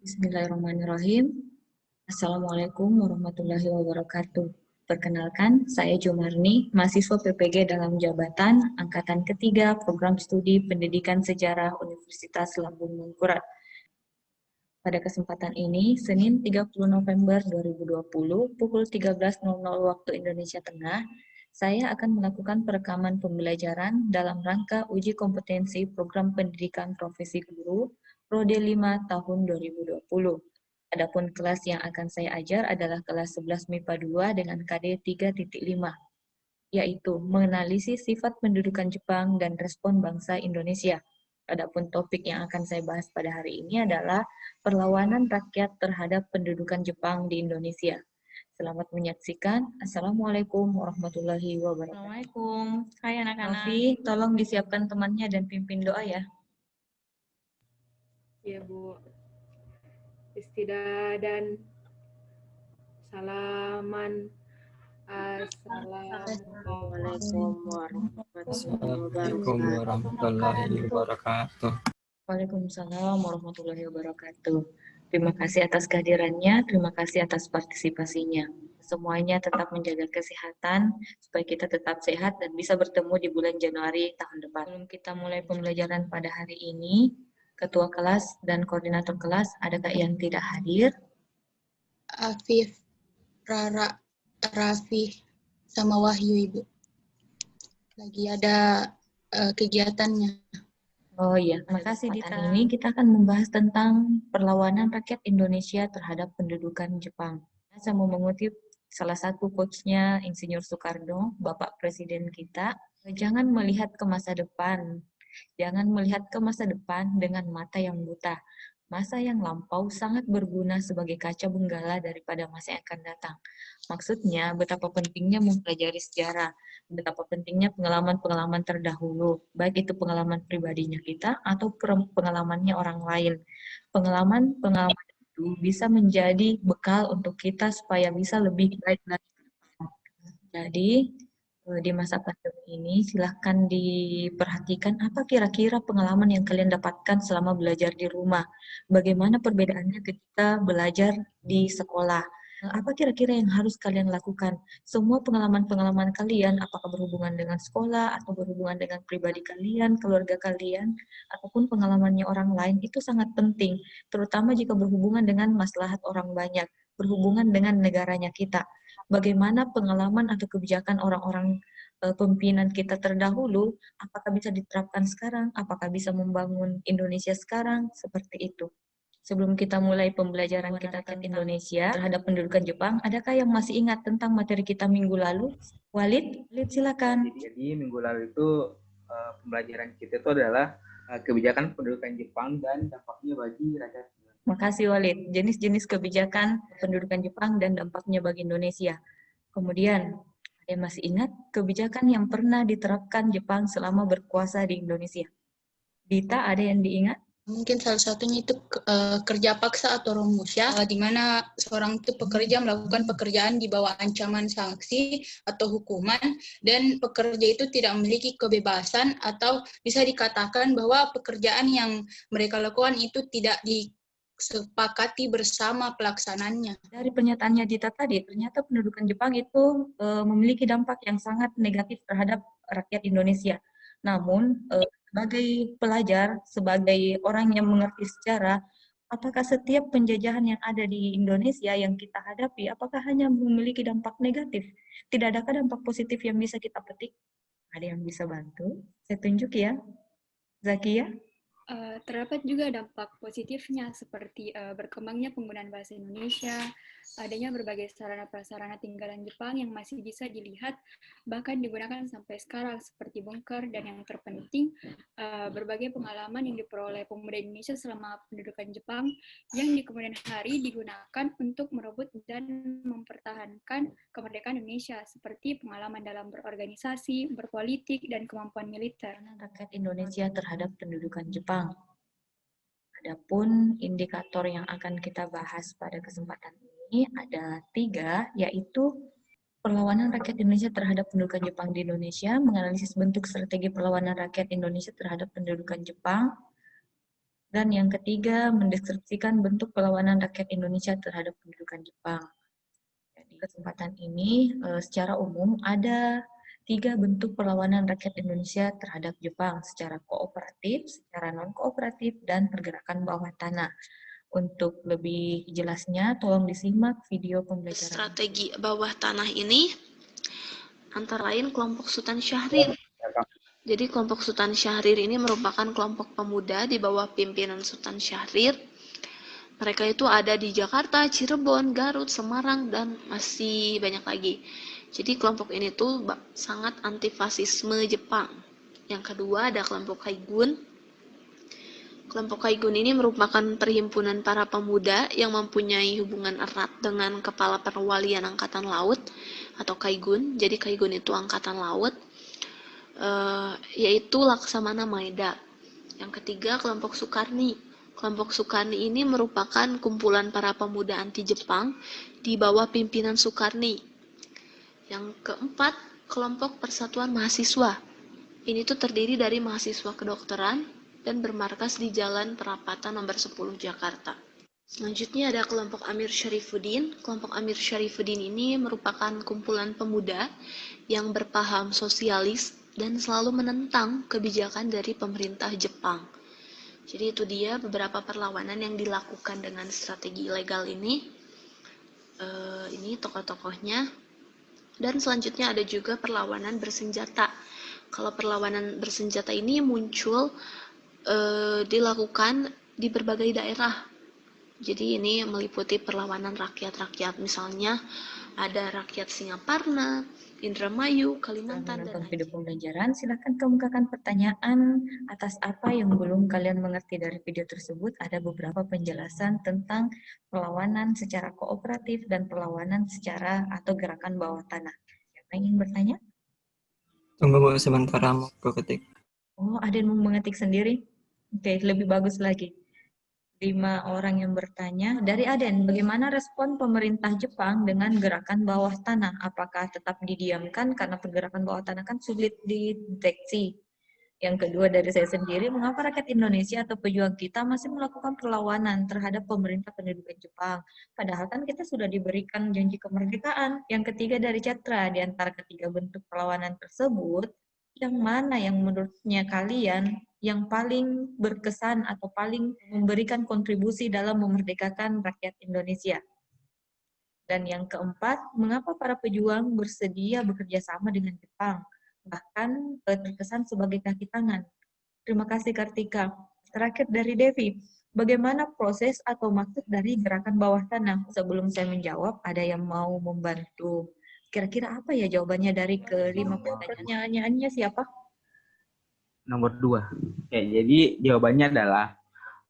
Bismillahirrahmanirrahim. Assalamualaikum warahmatullahi wabarakatuh. Perkenalkan, saya Jumarni, mahasiswa PPG dalam jabatan Angkatan Ketiga Program Studi Pendidikan Sejarah Universitas Lambung Mangkurat. Pada kesempatan ini, Senin 30 November 2020, pukul 13.00 waktu Indonesia Tengah, saya akan melakukan perekaman pembelajaran dalam rangka uji kompetensi Program Pendidikan Profesi Guru Prode 5 tahun 2020. Adapun kelas yang akan saya ajar adalah kelas 11 MIPA 2 dengan KD 3.5, yaitu menganalisis sifat pendudukan Jepang dan respon bangsa Indonesia. Adapun topik yang akan saya bahas pada hari ini adalah perlawanan rakyat terhadap pendudukan Jepang di Indonesia. Selamat menyaksikan. Assalamualaikum warahmatullahi wabarakatuh. Assalamualaikum. Hai anak-anak. Raffi, tolong disiapkan temannya dan pimpin doa ya. Ya Bu, istidah dan salaman. Assalamualaikum Assalamualaikum warahmatullahi wabarakatuh. Waalaikumsalam warahmatullahi wabarakatuh. Terima kasih atas kehadirannya, terima kasih atas partisipasinya. Semuanya tetap menjaga kesehatan, supaya kita tetap sehat dan bisa bertemu di bulan Januari tahun depan. Sebelum kita mulai pembelajaran pada hari ini, Ketua kelas dan koordinator kelas, adakah yang tidak hadir? Afif, Rara, Raffi, sama Wahyu Ibu. Lagi ada kegiatannya. Oh iya, makasih Dita. Ini kita akan membahas tentang perlawanan rakyat Indonesia terhadap pendudukan Jepang. Saya mau mengutip salah satu quotes-nya Insinyur Soekarno, Bapak Presiden kita. Jangan melihat ke masa depan. Jangan melihat ke masa depan dengan mata yang buta. Masa yang lampau sangat berguna sebagai kaca benggala daripada masa yang akan datang. Maksudnya, betapa pentingnya mempelajari sejarah, betapa pentingnya pengalaman-pengalaman terdahulu, baik itu pengalaman pribadinya kita atau pengalamannya orang lain. Pengalaman-pengalaman itu bisa menjadi bekal untuk kita supaya bisa lebih baik lagi. Jadi, di masa pandemi ini, silahkan diperhatikan apa kira-kira pengalaman yang kalian dapatkan selama belajar di rumah. Bagaimana perbedaannya ketika belajar di sekolah. Apa kira-kira yang harus kalian lakukan? Semua pengalaman-pengalaman kalian, apakah berhubungan dengan sekolah, atau berhubungan dengan pribadi kalian, keluarga kalian, ataupun pengalamannya orang lain, itu sangat penting. Terutama jika berhubungan dengan maslahat orang banyak, berhubungan dengan negaranya kita. Bagaimana pengalaman atau kebijakan orang-orang pimpinan kita terdahulu, apakah bisa diterapkan sekarang, apakah bisa membangun Indonesia sekarang, seperti itu. Sebelum kita mulai pembelajaran kita tentang Indonesia terhadap pendudukan Jepang, adakah yang masih ingat tentang materi kita minggu lalu? Walid, silakan. Jadi minggu lalu itu pembelajaran kita itu adalah kebijakan pendudukan Jepang dan dampaknya bagi rakyat. Makasih Walid. Jenis-jenis kebijakan pendudukan Jepang dan dampaknya bagi Indonesia. Kemudian, ada yang masih ingat kebijakan yang pernah diterapkan Jepang selama berkuasa di Indonesia? Dita, ada yang diingat? Mungkin salah satunya itu kerja paksa atau romusha, di mana seorang itu pekerja melakukan pekerjaan di bawah ancaman sanksi atau hukuman, dan pekerja itu tidak memiliki kebebasan atau bisa dikatakan bahwa pekerjaan yang mereka lakukan itu tidak disepakati bersama pelaksananya. Dari pernyataannya Dita tadi, ternyata pendudukan Jepang itu memiliki dampak yang sangat negatif terhadap rakyat Indonesia. Namun, sebagai pelajar, sebagai orang yang mengerti sejarah, apakah setiap penjajahan yang ada di Indonesia yang kita hadapi, apakah hanya memiliki dampak negatif? Tidak adakah dampak positif yang bisa kita petik? Ada yang bisa bantu? Saya tunjuk ya. Zakia? Terdapat juga dampak positifnya seperti berkembangnya penggunaan bahasa Indonesia, adanya berbagai sarana-prasarana tinggalan Jepang yang masih bisa dilihat bahkan digunakan sampai sekarang seperti bunker, dan yang terpenting berbagai pengalaman yang diperoleh pemuda Indonesia selama pendudukan Jepang yang di kemudian hari digunakan untuk merebut dan mempertahankan kemerdekaan Indonesia seperti pengalaman dalam berorganisasi, berpolitik, dan kemampuan militer. Rakyat Indonesia terhadap pendudukan Jepang. Adapun indikator yang akan kita bahas pada kesempatan ini ada 3, yaitu perlawanan rakyat Indonesia terhadap pendudukan Jepang di Indonesia, menganalisis bentuk strategi perlawanan rakyat Indonesia terhadap pendudukan Jepang, Dan yang ketiga, mendeskripsikan bentuk perlawanan rakyat Indonesia terhadap pendudukan Jepang. Di kesempatan ini, secara umum ada 3 bentuk perlawanan rakyat Indonesia terhadap Jepang, secara kooperatif, secara non-kooperatif, dan pergerakan bawah tanah. Untuk lebih jelasnya, tolong disimak video pembelajaran. Strategi bawah tanah ini antara lain kelompok Sultan Syahrir. Jadi kelompok Sultan Syahrir ini merupakan kelompok pemuda di bawah pimpinan Sultan Syahrir. Mereka itu ada di Jakarta, Cirebon, Garut, Semarang, dan masih banyak lagi. Jadi kelompok ini tuh sangat antifasisme Jepang. Yang kedua ada kelompok Kaigun. Kelompok Kaigun ini merupakan perhimpunan para pemuda yang mempunyai hubungan erat dengan Kepala Perwalian Angkatan Laut atau Kaigun. Jadi Kaigun itu Angkatan Laut. Yaitu Laksamana Maeda. Yang ketiga kelompok Sukarni. Kelompok Sukarni ini merupakan kumpulan para pemuda anti-Jepang di bawah pimpinan Sukarni. Yang keempat kelompok Persatuan Mahasiswa. Ini tuh terdiri dari mahasiswa kedokteran dan bermarkas di Jalan Perapatan nomor 10 Jakarta. Selanjutnya ada kelompok Amir Syarifuddin. Kelompok Amir Syarifuddin ini merupakan kumpulan pemuda yang berpaham sosialis dan selalu menentang kebijakan dari pemerintah Jepang. Jadi itu dia beberapa perlawanan yang dilakukan dengan strategi ilegal ini. Ini tokoh-tokohnya. Dan selanjutnya ada juga perlawanan bersenjata. Kalau perlawanan bersenjata ini muncul dilakukan di berbagai daerah. Jadi ini meliputi perlawanan rakyat-rakyat. Misalnya ada rakyat Singaparna, Indramayu, Kalimantan, dan Menonton video pembelajaran, silakan kemukakan pertanyaan atas apa yang belum kalian mengerti dari video tersebut. Ada beberapa penjelasan tentang perlawanan secara kooperatif dan perlawanan secara atau gerakan bawah tanah. Siapa yang ingin bertanya? Tunggu Bu, sebentar mau ketik. Oh, ada yang mau mengetik sendiri? Oke, lebih bagus lagi. 5 orang yang bertanya. Dari Aden, bagaimana respon pemerintah Jepang dengan gerakan bawah tanah? Apakah tetap didiamkan karena pergerakan bawah tanah kan sulit dideteksi? Yang kedua dari saya sendiri, mengapa rakyat Indonesia atau pejuang kita masih melakukan perlawanan terhadap pemerintah pendudukan Jepang? Padahal kan kita sudah diberikan janji kemerdekaan. Yang ketiga dari Catra, di antara ketiga bentuk perlawanan tersebut, yang mana yang menurutnya kalian yang paling berkesan atau paling memberikan kontribusi dalam memerdekakan rakyat Indonesia? Dan yang keempat, mengapa para pejuang bersedia bekerja sama dengan Jepang? Bahkan terkesan sebagai kaki tangan. Terima kasih Kartika. Terakhir dari Devi, bagaimana proses atau maksud dari gerakan bawah tanah? Sebelum saya menjawab, ada yang mau membantu. Kira-kira apa ya jawabannya dari kelima pertanyaannya siapa? Nomor 2. Ya, jadi jawabannya adalah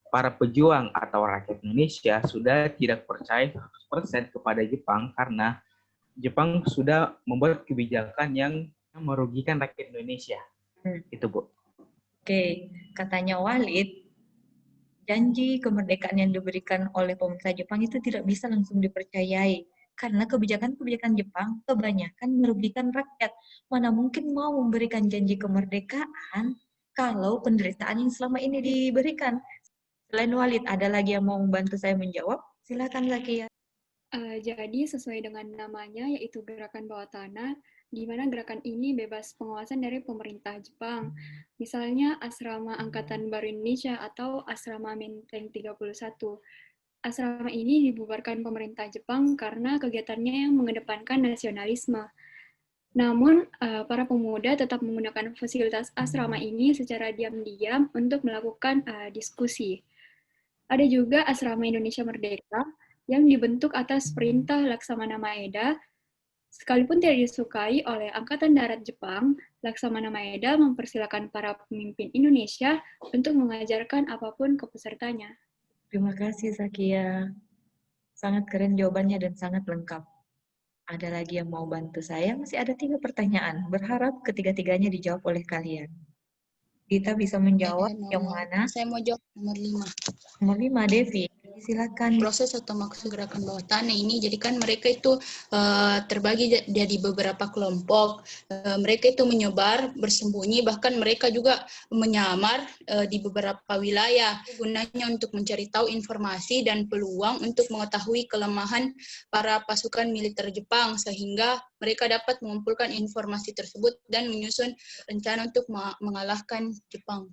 para pejuang atau rakyat Indonesia sudah tidak percaya 100% kepada Jepang karena Jepang sudah membuat kebijakan yang merugikan rakyat Indonesia. Itu, Bu. Oke, katanya Walid, janji kemerdekaan yang diberikan oleh pemerintah Jepang itu tidak bisa langsung dipercayai. Karena kebijakan-kebijakan Jepang kebanyakan merugikan rakyat. Mana mungkin mau memberikan janji kemerdekaan kalau penderitaan yang selama ini diberikan. Selain Walid, ada lagi yang mau membantu saya menjawab? Silakan Zakia. Jadi sesuai dengan namanya yaitu gerakan bawah tanah, di mana gerakan ini bebas pengawasan dari pemerintah Jepang. Misalnya Asrama Angkatan Baru Indonesia atau Asrama Menteng 31. Asrama ini dibubarkan pemerintah Jepang karena kegiatannya yang mengedepankan nasionalisme. Namun, para pemuda tetap menggunakan fasilitas asrama ini secara diam-diam untuk melakukan diskusi. Ada juga Asrama Indonesia Merdeka yang dibentuk atas perintah Laksamana Maeda. Sekalipun tidak disukai oleh Angkatan Darat Jepang, Laksamana Maeda mempersilakan para pemimpin Indonesia untuk mengajarkan apapun ke pesertanya. Terima kasih Zakia. Sangat keren jawabannya dan sangat lengkap. Ada lagi yang mau bantu saya? Masih ada 3 pertanyaan. Berharap ketiga-tiganya dijawab oleh kalian. Kita bisa menjawab yang mana? Saya mau jawab nomor 5. Nomor 5, Devi. Silakan. Proses atau maksud gerakan bawah tanah ini, jadi kan mereka itu terbagi jadi beberapa kelompok. Mereka itu menyebar, bersembunyi, bahkan mereka juga menyamar di beberapa wilayah. Gunanya untuk mencari tahu informasi dan peluang untuk mengetahui kelemahan para pasukan militer Jepang, sehingga mereka dapat mengumpulkan informasi tersebut dan menyusun rencana untuk mengalahkan Jepang.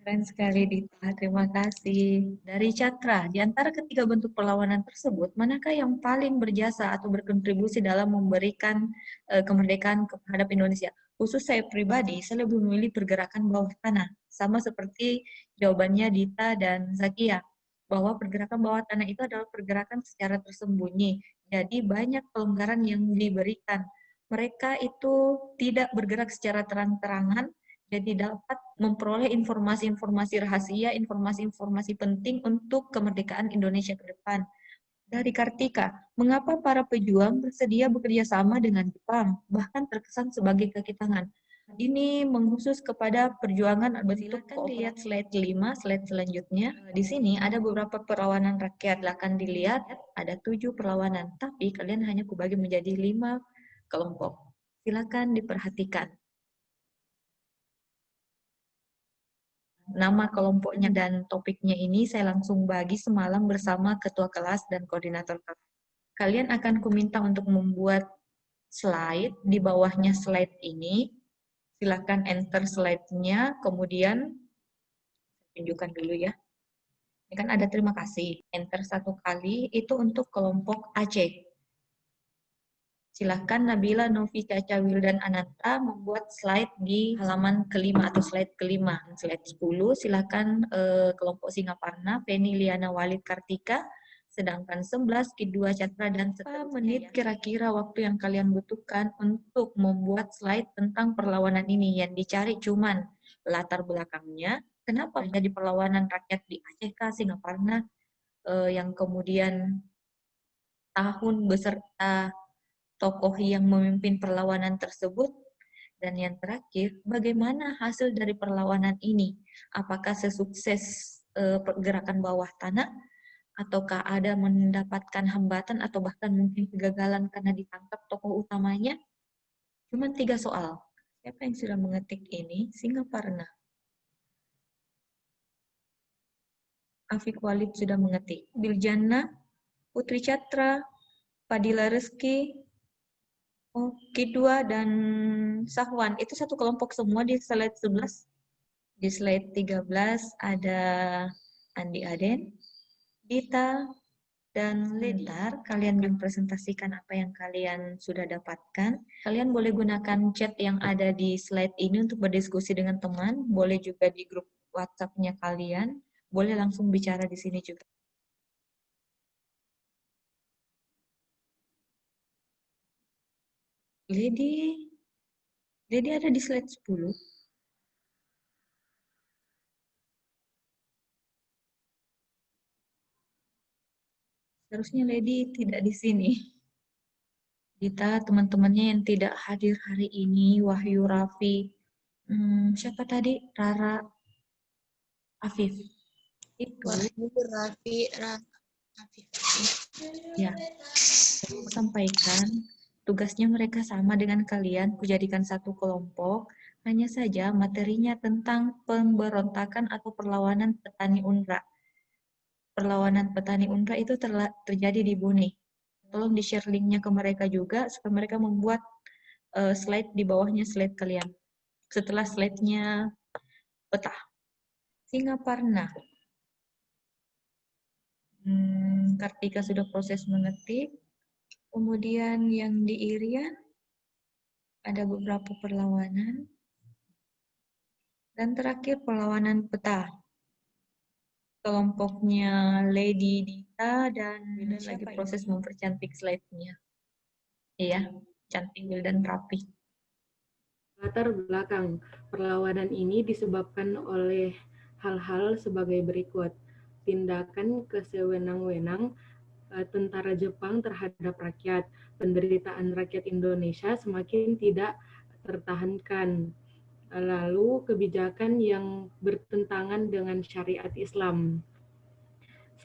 Keren sekali, Dita. Terima kasih. Dari Cakra, di antara ketiga bentuk perlawanan tersebut, manakah yang paling berjasa atau berkontribusi dalam memberikan kemerdekaan terhadap Indonesia? Khusus saya pribadi, saya lebih memilih pergerakan bawah tanah. Sama seperti jawabannya Dita dan Zakia, bahwa pergerakan bawah tanah itu adalah pergerakan secara tersembunyi. Jadi banyak pelonggaran yang diberikan. Mereka itu tidak bergerak secara terang-terangan, jadi dapat memperoleh informasi-informasi rahasia, informasi-informasi penting untuk kemerdekaan Indonesia ke depan. Dari Kartika, mengapa para pejuang bersedia bekerja sama dengan Jepang, bahkan terkesan sebagai kaki tangan? Ini mengkhusus kepada perjuangan bentuk lihat slide 5, slide selanjutnya. Di sini ada beberapa perlawanan rakyat, akan dilihat ada 7 perlawanan, tapi kalian hanya kubagi menjadi 5 kelompok. Silakan diperhatikan. Nama kelompoknya dan topiknya ini saya langsung bagi semalam bersama ketua kelas dan koordinator kelas. Kalian akan kuminta untuk membuat slide di bawahnya slide ini. Silakan enter slide-nya, kemudian tunjukkan dulu ya. Ini kan ada terima kasih. Enter 1 kali, itu untuk kelompok Aceh. Silakan Nabila, Novi, Caca, Wildan, Ananta membuat slide di halaman kelima atau slide kelima. Slide 10, silakan kelompok Singaparna, Feni, Liana, Walid, Kartika. Sedangkan 11, Kidua, Catra, dan seterusnya. Menit kira-kira waktu yang kalian butuhkan untuk membuat slide tentang perlawanan ini. Yang dicari cuman latar belakangnya, kenapa jadi perlawanan rakyat di Aceh, Singaparna, yang kemudian tahun beserta tokoh yang memimpin perlawanan tersebut, dan yang terakhir, bagaimana hasil dari perlawanan ini? Apakah sesukses pergerakan bawah tanah, ataukah ada mendapatkan hambatan atau bahkan mungkin kegagalan karena ditangkap tokoh utamanya? Cuma 3 soal. Siapa yang sudah mengetik ini? Singaparna. Afiq Walid sudah mengetik. Biljana, Putri Catra, Fadila Rizky, Kidua dan Sahwan, itu satu kelompok semua di slide 11. Di slide 13 ada Andi Aden, Dita, dan Ledar. Kalian mempresentasikan apa yang kalian sudah dapatkan. Kalian boleh gunakan chat yang ada di slide ini untuk berdiskusi dengan teman. Boleh juga di grup WhatsApp-nya kalian. Boleh langsung bicara di sini juga. Lady ada di slide 10. Seharusnya Lady tidak di sini. Dita, teman-temannya yang tidak hadir hari ini, Wahyu, Raffi, siapa tadi? Rara, Afif. Itu. Wahyu, Raffi, Afif. Ya, saya mau sampaikan tugasnya mereka sama dengan kalian, kujadikan satu kelompok, hanya saja materinya tentang pemberontakan atau perlawanan petani UNRWA. Perlawanan petani UNRWA itu terjadi di Buni. Tolong di-share linknya ke mereka juga, supaya mereka membuat slide di bawahnya slide kalian. Setelah slide-nya peta. Singaparna. Kartika sudah proses mengetik. Kemudian yang di Irian, ada beberapa perlawanan. Dan terakhir perlawanan peta. Kelompoknya Lady Dita dan lagi proses mempercantik slide-nya. Iya, cantik dan rapi. Latar belakang perlawanan ini disebabkan oleh hal-hal sebagai berikut. Tindakan kesewenang-wenang tentara Jepang terhadap rakyat. Penderitaan rakyat Indonesia semakin tidak tertahankan. Lalu kebijakan yang bertentangan dengan syariat Islam.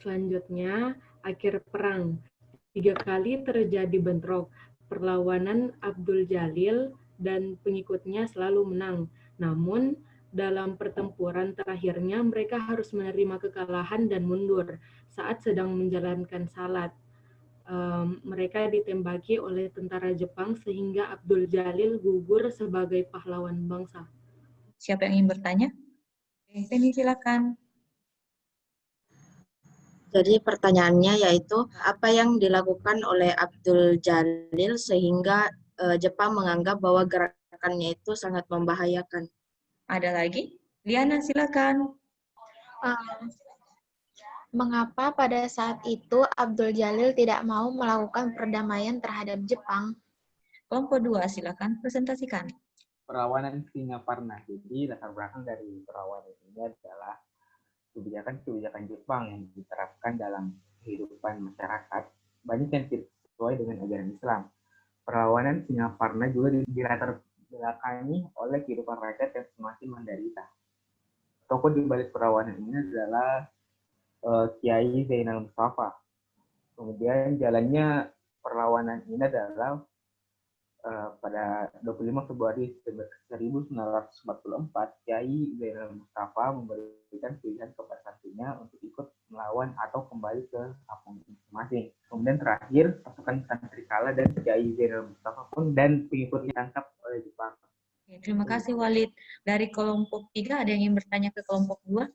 Selanjutnya, akhir perang. 3 kali terjadi bentrok. Perlawanan Abdul Jalil dan pengikutnya selalu menang. Namun, dalam pertempuran terakhirnya mereka harus menerima kekalahan dan mundur saat sedang menjalankan salat. Mereka ditembaki oleh tentara Jepang sehingga Abdul Jalil gugur sebagai pahlawan bangsa. Siapa yang ingin bertanya? Penny, silakan. Jadi pertanyaannya yaitu apa yang dilakukan oleh Abdul Jalil sehingga Jepang menganggap bahwa gerakannya itu sangat membahayakan. Ada lagi? Liana, silakan. Mengapa pada saat itu Abdul Jalil tidak mau melakukan perdamaian terhadap Jepang? Kelompok 2, silakan presentasikan. Perlawanan Singaparna. Jadi latar belakang dari perlawanan ini adalah kebijakan-kebijakan Jepang yang diterapkan dalam kehidupan masyarakat banyak yang tidak sesuai dengan ajaran Islam. Perlawanan Singaparna juga dilatar belakangi oleh kehidupan rakyat yang semakin menderita. Tokoh di balik perlawanan ini adalah Kiai Zainal Mustafa. Kemudian jalannya perlawanan ini adalah pada 25 Februari 1944, Kiai Zainal Mustafa memberikan pilihan kepada santrinya untuk ikut melawan atau kembali ke kampung masing-masing. Kemudian terakhir, pasukan santri kalah dan Kiai Zainal Mustafa pun dan pengikutnya ditangkap oleh Jepang. Terima kasih Walid. Dari kelompok 3 ada yang ingin bertanya ke kelompok 2?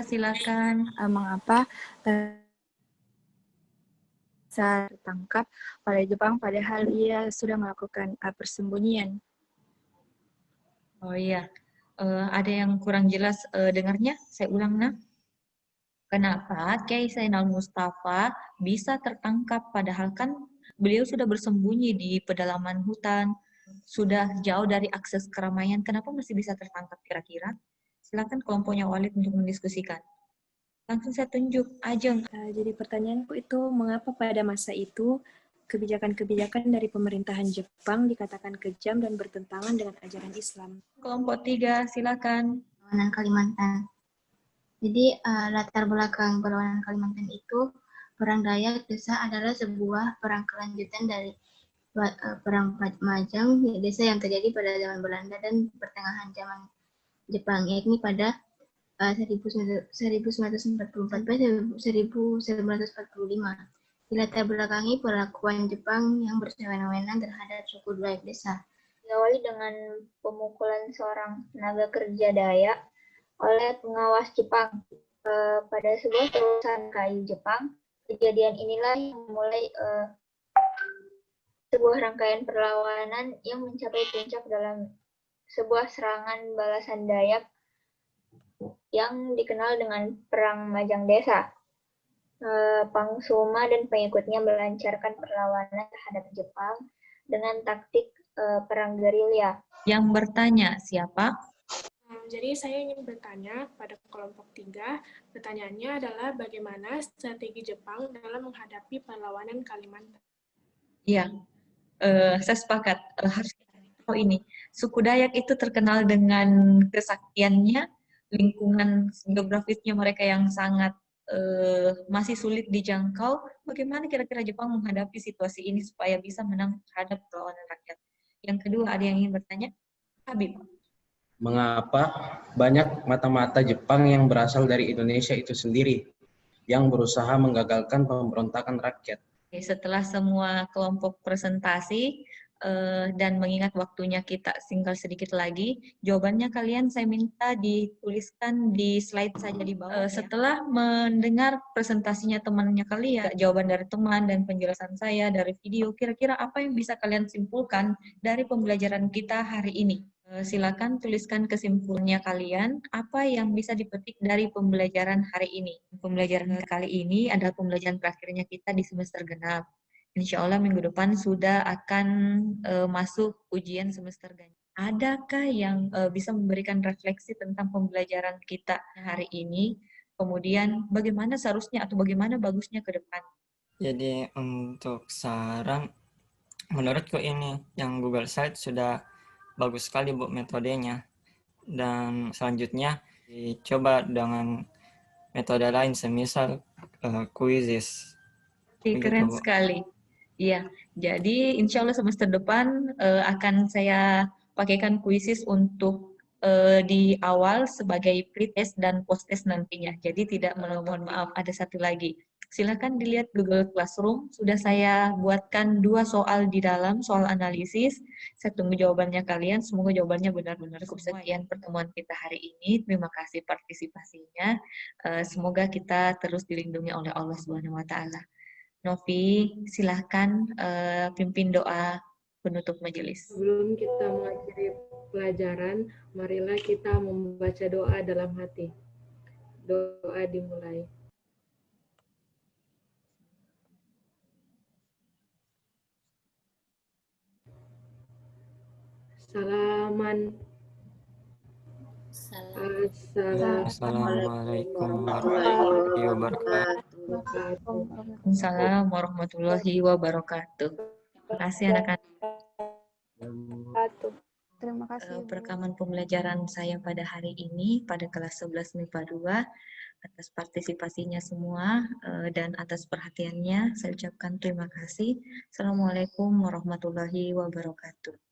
Silakan. Mengapa saat tertangkap oleh Jepang padahal ia sudah melakukan persembunyian? Oh iya, ada yang kurang jelas dengarnya? Saya ulang, nah. Kenapa Kiai Zainal Mustafa bisa tertangkap padahal kan beliau sudah bersembunyi di pedalaman hutan, sudah jauh dari akses keramaian, kenapa masih bisa tertangkap kira-kira? Silakan kelompoknya Walid untuk mendiskusikan. Langsung saya tunjuk, Ajeng. Jadi pertanyaanku itu, mengapa pada masa itu kebijakan-kebijakan dari pemerintahan Jepang dikatakan kejam dan bertentangan dengan ajaran Islam? Kelompok 3, silakan. Perlawanan Kalimantan. Jadi latar belakang perlawanan Kalimantan itu, Perang Dayak Desa adalah sebuah perang kelanjutan dari Perang Majang Desa yang terjadi pada zaman Belanda dan pertengahan zaman Jepang, yakni pada 1944-1945. Dilatar belakangi perlakuan Jepang yang bersewenang-wenang terhadap suku Dayak Desa. Diawali dengan pemukulan seorang tenaga kerja Dayak oleh pengawas Jepang pada sebuah perusahaan kayu Jepang. Kejadian inilah yang memulai sebuah rangkaian perlawanan yang mencapai puncak dalam sebuah serangan balasan Dayak yang dikenal dengan Perang Majang Desa. Pangsuma dan pengikutnya melancarkan perlawanan terhadap Jepang dengan taktik perang gerilya. Yang bertanya siapa? Jadi saya ingin bertanya pada kelompok 3. Pertanyaannya adalah bagaimana strategi Jepang dalam menghadapi perlawanan Kalimantan? Iya, saya sepakat. Harus kita tahu ini. Suku Dayak itu terkenal dengan kesaktiannya, lingkungan geografisnya mereka yang sangat masih sulit dijangkau. Bagaimana kira-kira Jepang menghadapi situasi ini supaya bisa menang terhadap perlawanan rakyat? Yang kedua, ada yang ingin bertanya? Habib. Mengapa banyak mata-mata Jepang yang berasal dari Indonesia itu sendiri yang berusaha menggagalkan pemberontakan rakyat? Setelah semua kelompok presentasi dan mengingat waktunya kita tinggal sedikit lagi, jawabannya kalian saya minta dituliskan di slide saja di bawah. Setelah mendengar presentasinya temannya kalian, jawaban dari teman dan penjelasan saya dari video, kira-kira apa yang bisa kalian simpulkan dari pembelajaran kita hari ini? Silakan tuliskan kesimpulannya kalian, apa yang bisa dipetik dari pembelajaran hari ini. Pembelajaran kali ini adalah pembelajaran terakhirnya kita di semester genap. Insya Allah minggu depan sudah akan masuk ujian semester ganjil. Adakah yang bisa memberikan refleksi tentang pembelajaran kita hari ini? Kemudian bagaimana seharusnya atau bagaimana bagusnya ke depan? Jadi untuk saran, menurutku ini yang Google Slide sudah bagus sekali Bu metodenya. Dan selanjutnya dicoba dengan metode lain semisal quizzes. Keren Begitu, Bu. sekali. Iya, jadi insya Allah semester depan akan saya pakaikan kuisis untuk di awal sebagai pre-test dan post-test nantinya. Jadi tidak, mohon maaf, ada satu lagi. Silakan dilihat Google Classroom. Sudah saya buatkan 2 soal di dalam, soal analisis. Saya tunggu jawabannya kalian. Semoga jawabannya benar-benar. Cukup sekian pertemuan kita hari ini. Terima kasih partisipasinya. Semoga kita terus dilindungi oleh Allah Subhanahu wa Ta'ala. Novi, silahkan pimpin doa penutup majelis. Sebelum kita mengakhiri pelajaran, marilah kita membaca doa dalam hati. Doa dimulai. Salaman. Assalamualaikum warahmatullahi wabarakatuh. Waalaikumsalam warahmatullahi wabarakatuh. Terima kasih anak-anak. Terima kasih. Perekaman pembelajaran saya pada hari ini pada kelas 11 MIPA 2 atas partisipasinya semua dan atas perhatiannya saya ucapkan terima kasih. Assalamualaikum warahmatullahi wabarakatuh.